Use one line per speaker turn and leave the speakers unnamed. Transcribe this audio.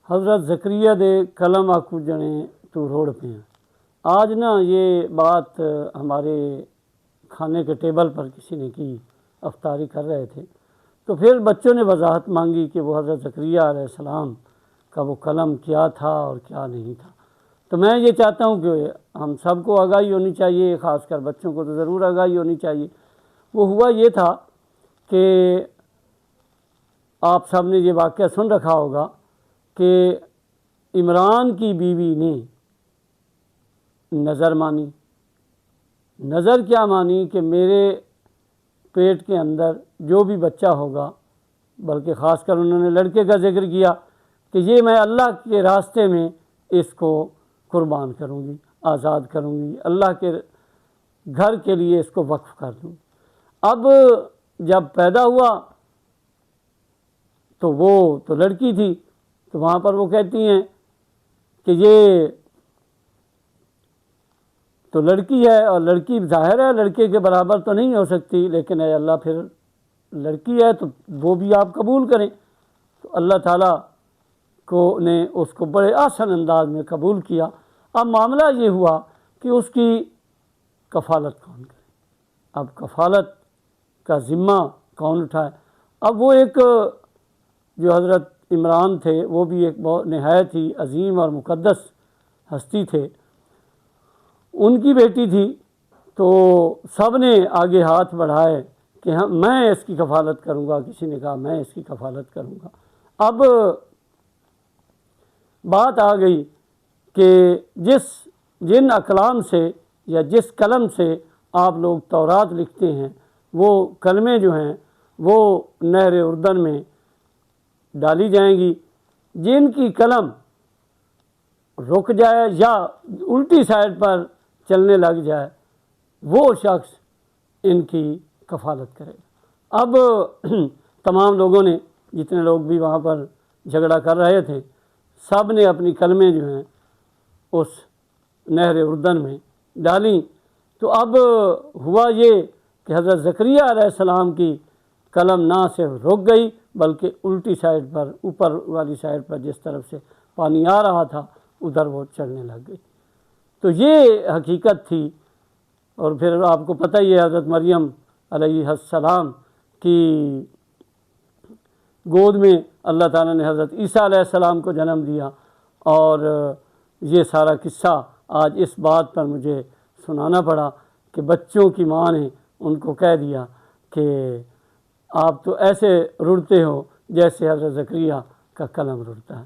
حضرت زکریا دے کلم آکو جنے تو روڑ پہ ہیں۔ آج نا یہ بات ہمارے کھانے کے ٹیبل پر کسی نے کی، افطاری کر رہے تھے، تو پھر بچوں نے وضاحت مانگی کہ وہ حضرت زکریا علیہ السلام کا وہ کلم کیا تھا اور کیا نہیں تھا۔ تو میں یہ چاہتا ہوں کہ ہم سب کو آگاہی ہونی چاہیے، خاص کر بچوں کو تو ضرور آگاہی ہونی چاہیے۔ وہ ہوا یہ تھا کہ آپ سب نے یہ واقعہ سن رکھا ہوگا کہ عمران کی بیوی نے نظر مانی۔ نظر کیا مانی کہ میرے پیٹ کے اندر جو بھی بچہ ہوگا، بلکہ خاص کر انہوں نے لڑکے کا ذکر کیا کہ یہ میں اللہ کے راستے میں اس کو قربان کروں گی، آزاد کروں گی، اللہ کے گھر کے لیے اس کو وقف کر دوں۔ اب جب پیدا ہوا تو وہ تو لڑکی تھی، تو وہاں پر وہ کہتی ہیں کہ یہ تو لڑکی ہے، اور لڑکی ظاہر ہے لڑکے کے برابر تو نہیں ہو سکتی، لیکن اے اللہ پھر لڑکی ہے تو وہ بھی آپ قبول کریں۔ تو اللہ تعالیٰ نے اس کو بڑے آسان انداز میں قبول کیا۔ اب معاملہ یہ ہوا کہ اس کی کفالت کون کرے، اب کفالت کا ذمہ کون اٹھائے۔ اب وہ ایک جو حضرت عمران تھے وہ بھی ایک بہت نہایت ہی عظیم اور مقدس ہستی تھے، ان کی بیٹی تھی، تو سب نے آگے ہاتھ بڑھائے کہ میں اس کی کفالت کروں گا، کسی نے کہا میں اس کی کفالت کروں گا۔ اب بات آ گئی کہ جن اقلام سے یا جس قلم سے آپ لوگ تورات لکھتے ہیں، وہ کلمیں جو ہیں وہ نہر اردن میں ڈالی جائیں گی۔ جن کی قلم رک جائے یا الٹی سائڈ پر چلنے لگ جائے، وہ شخص ان کی کفالت کرے گا۔ اب تمام لوگوں نے، جتنے لوگ بھی وہاں پر جھگڑا کر رہے تھے، سب نے اپنی کلمیں جو ہیں اس نہر اردن میں ڈالیں۔ تو اب ہوا یہ کہ حضرت زکریا علیہ السلام کی قلم نہ صرف رک گئی بلکہ الٹی سائڈ پر، اوپر والی سائڈ پر جس طرف سے پانی آ رہا تھا ادھر وہ چلنے لگ گئی۔ تو یہ حقیقت تھی۔ اور پھر آپ کو پتہ ہی ہے حضرت مریم علیہ السلام کی گود میں اللہ تعالیٰ نے حضرت عیسیٰ علیہ السلام کو جنم دیا، اور یہ سارا قصہ آج اس بات پر مجھے سنانا پڑا کہ بچوں کی ماں نے ان کو کہہ دیا کہ آپ تو ایسے رڑتے ہو جیسے حضرت زکریا کا قلم رڑتا ہے۔